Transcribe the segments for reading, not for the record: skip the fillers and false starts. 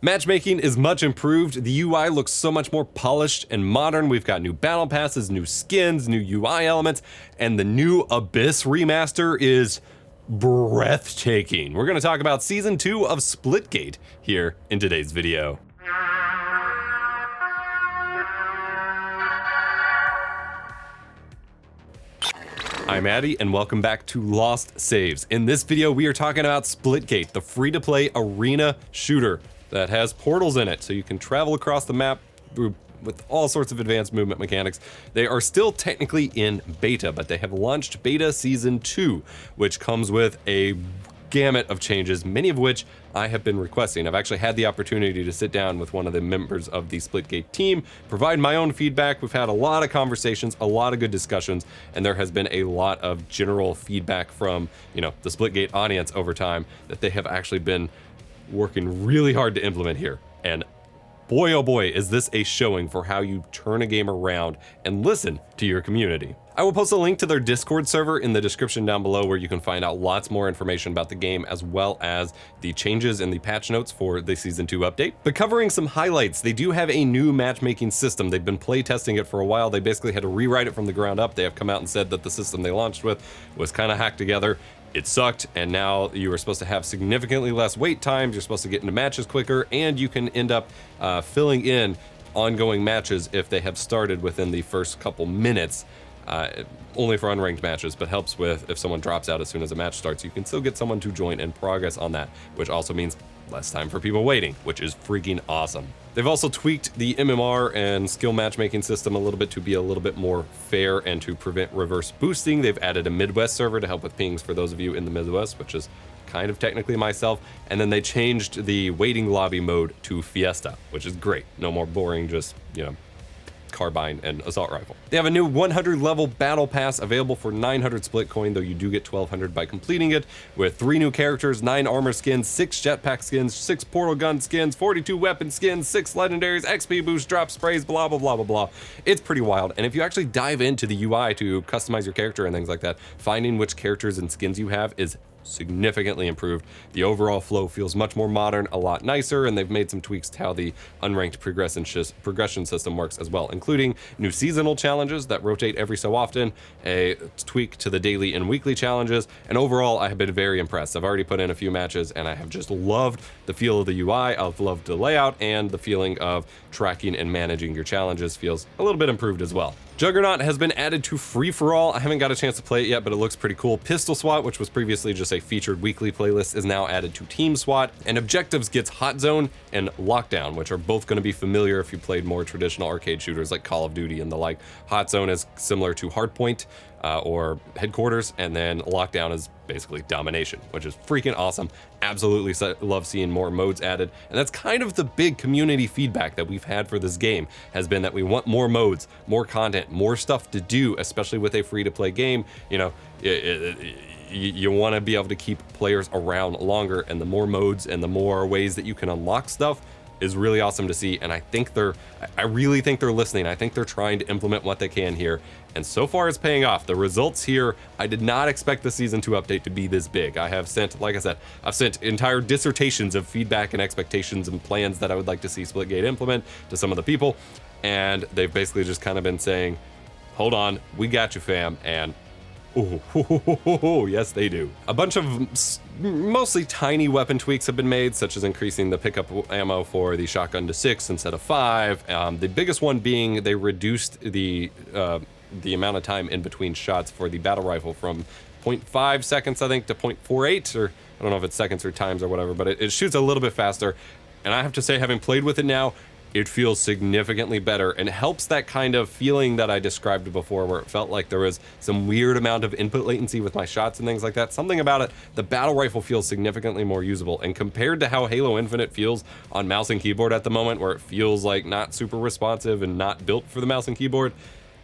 Matchmaking is much improved. The UI looks so much more polished and modern. We've got new battle passes, new skins, new UI elements, and the new Abyss remaster is breathtaking. We're going to talk about Season 2 of Splitgate here in today's video. I'm Addy, and welcome back to Lost Saves. In this video, we are talking about Splitgate, the free-to-play arena shooter that has portals in it, so you can travel across the map with all sorts of advanced movement mechanics. They are still technically in beta, but they have launched beta Season 2, which comes with a gamut of changes, many of which I have been requesting. I've actually had the opportunity to sit down with one of the members of the Splitgate team, provide my own feedback. We've had a lot of conversations, a lot of good discussions, and there has been a lot of general feedback from, the Splitgate audience over time that they have actually been working really hard to implement here. And boy, oh boy, is this a showing for how you turn a game around and listen to your community. I will post a link to their Discord server in the description down below where you can find out lots more information about the game as well as the changes in the patch notes for the Season 2 update. But covering some highlights, they do have a new matchmaking system. They've been play testing it for a while. They basically had to rewrite it from the ground up. They have come out and said that the system they launched with was kind of hacked together. It sucked, and now you are supposed to have significantly less wait times, you're supposed to get into matches quicker, and you can end up filling in ongoing matches if they have started within the first couple minutes, only for unranked matches, but helps with if someone drops out as soon as a match starts, you can still get someone to join and progress on that, which also means less time for people waiting, which is freaking awesome. They've also tweaked the MMR and skill matchmaking system a little bit to be a little bit more fair and to prevent reverse boosting. They've added a Midwest server to help with pings for those of you in the Midwest, which is kind of technically myself. And then they changed the waiting lobby mode to Fiesta, which is great. No more boring, just, carbine and assault rifle. They have a new 100 level battle pass available for 900 Splitcoin, though you do get 1200 by completing it, with 3 new characters, 9 armor skins, 6 jetpack skins, 6 portal gun skins, 42 weapon skins, 6 legendaries, XP boost, drop sprays, blah blah blah blah blah. It's pretty wild, and if you actually dive into the UI to customize your character and things like that, finding which characters and skins you have is significantly improved. The overall flow feels much more modern, a lot nicer, and they've made some tweaks to how the unranked progression system works as well, including new seasonal challenges that rotate every so often, a tweak to the daily and weekly challenges, and overall I have been very impressed. I've already put in a few matches and I have just loved the feel of the UI, I've loved the layout, and the feeling of tracking and managing your challenges feels a little bit improved as well. Juggernaut has been added to free-for-all. I haven't got a chance to play it yet, but it looks pretty cool. Pistol SWAT, which was previously just a featured weekly playlist, is now added to Team SWAT. And Objectives gets Hot Zone and Lockdown, which are both going to be familiar if you played more traditional arcade shooters like Call of Duty and the like. Hot Zone is similar to Hardpoint or Headquarters, and then Lockdown is basically Domination, which is freaking awesome. Absolutely love seeing more modes added, and that's kind of the big community feedback that we've had for this game, has been that we want more modes, more content, more stuff to do, especially with a free-to-play game. You want to be able to keep players around longer, and the more modes and the more ways that you can unlock stuff is really awesome to see. And I really think they're listening. I think they're trying to implement what they can here, and so far it's paying off. The results here, I did not expect the Season 2 update to be this big. I have sent, like I said, I've sent entire dissertations of feedback and expectations and plans that I would like to see Splitgate implement to some of the people, and they've basically just kind of been saying, hold on, we got you, fam, and oh, yes, they do. A bunch of mostly tiny weapon tweaks have been made, such as increasing the pickup ammo for the shotgun to 6 instead of 5. The biggest one being they reduced the amount of time in between shots for the battle rifle from 0.5 seconds, I think, to 0.48, or I don't know if it's seconds or times or whatever, but it shoots a little bit faster. And I have to say, having played with it now, it feels significantly better and helps that kind of feeling that I described before, where it felt like there was some weird amount of input latency with my shots and things like that. Something about it, the battle rifle feels significantly more usable, and compared to how Halo Infinite feels on mouse and keyboard at the moment, where it feels like not super responsive and not built for the mouse and keyboard,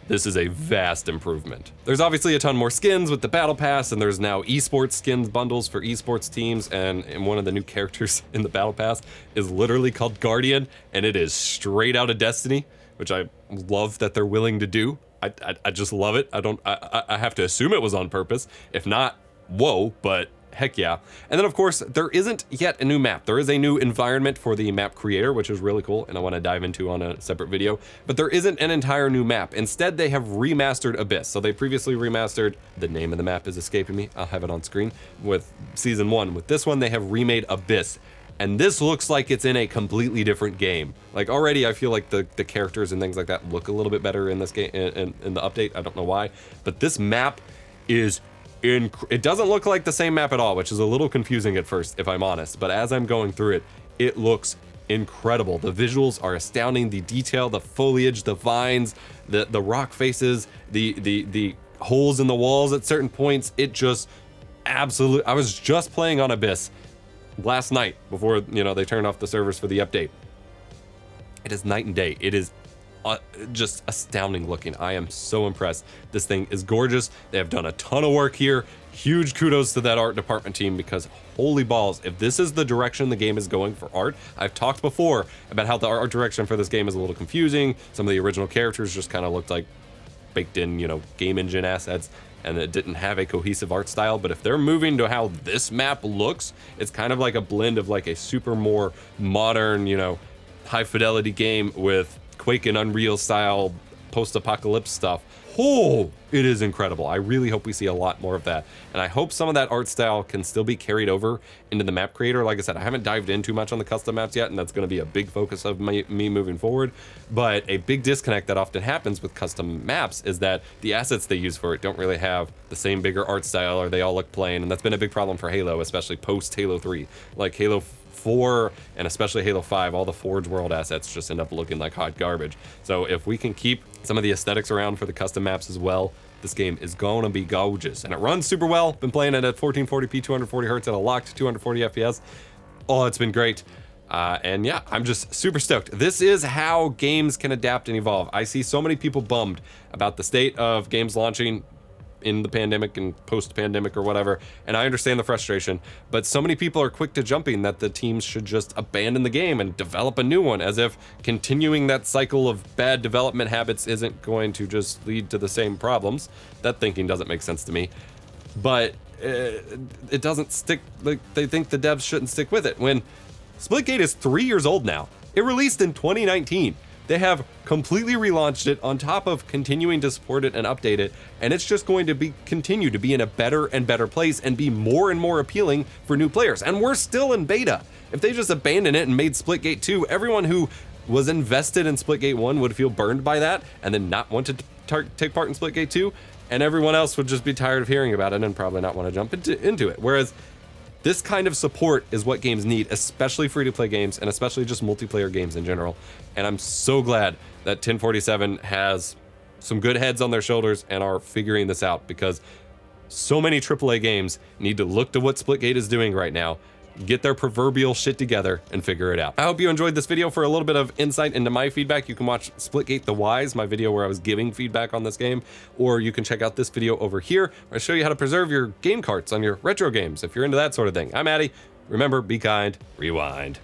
this is a vast improvement. There's obviously a ton more skins with the Battle Pass, and there's now esports skins bundles for esports teams, and one of the new characters in the Battle Pass is literally called Guardian, and it is straight out of Destiny, which I love that they're willing to do. I just love it. I have to assume it was on purpose. If not, whoa, but heck yeah. And then of course, there isn't yet a new map. There is a new environment for the map creator, which is really cool, and I want to dive into on a separate video, but there isn't an entire new map. Instead, they have remastered Abyss. So they previously remastered, the name of the map is escaping me, I'll have it on screen, with Season 1. With this one, they have remade Abyss. And this looks like it's in a completely different game. Like already, I feel like the characters and things like that look a little bit better in this game, in the update. I don't know why, but this map is it doesn't look like the same map at all, which is a little confusing at first, if I'm honest. But as I'm going through it, it looks incredible. The visuals are astounding. The detail, the foliage, the vines, the rock faces, the holes in the walls at certain points. It just absolutely. I was just playing on Abyss last night before, you know, they turned off the servers for the update. It is night and day. It is just astounding looking. I am so impressed. This thing is gorgeous. They have done a ton of work here. Huge kudos to that art department team, because holy balls, if this is the direction the game is going for art. I've talked before about how the art direction for this game is a little confusing. Some of the original characters just kind of looked like baked in, you know, game engine assets, and it didn't have a cohesive art style. But if they're moving to how this map looks, it's kind of like a blend of like a super more modern, you know, high fidelity game with Quake and Unreal style post-apocalypse stuff. Oh, it is incredible. I really hope we see a lot more of that. And I hope some of that art style can still be carried over into the map creator. Like I said, I haven't dived in too much on the custom maps yet, and that's going to be a big focus of me moving forward. But a big disconnect that often happens with custom maps is that the assets they use for it don't really have the same bigger art style, or they all look plain. And that's been a big problem for Halo, especially post Halo 3. Like Halo 4 and especially Halo 5, all the Forge World assets just end up looking like hot garbage. So if we can keep some of the aesthetics around for the custom maps as well, this game is gonna be gorgeous. And it runs super well. Been playing it at 1440p, 240 hertz at a locked 240 FPS. Oh, it's been great. And yeah, I'm just super stoked. This is how games can adapt and evolve. I see so many people bummed about the state of games launching in the pandemic and post-pandemic or whatever, and I understand the frustration, but so many people are quick to jumping that the teams should just abandon the game and develop a new one, as if continuing that cycle of bad development habits isn't going to just lead to the same problems. That thinking doesn't make sense to me, but it doesn't stick. Like, they think the devs shouldn't stick with it when Splitgate is 3 years old now. It released in 2019. They have completely relaunched it on top of continuing to support it and update it, and it's just going to continue to be in a better and better place and be more and more appealing for new players. And we're still in beta. If they just abandoned it and made Splitgate 2, everyone who was invested in Splitgate 1 would feel burned by that and then not want to take part in Splitgate 2, and everyone else would just be tired of hearing about it and probably not want to jump into it. Whereas this kind of support is what games need, especially free-to-play games, and especially just multiplayer games in general. And I'm so glad that 1047 has some good heads on their shoulders and are figuring this out, because so many AAA games need to look to what Splitgate is doing right now, get their proverbial shit together, and figure it out. I hope you enjoyed this video. For a little bit of insight into my feedback, you can watch Splitgate the Wise, my video where I was giving feedback on this game, or you can check out this video over here where I show you how to preserve your game carts on your retro games if you're into that sort of thing. I'm Addy. Remember, be kind, rewind.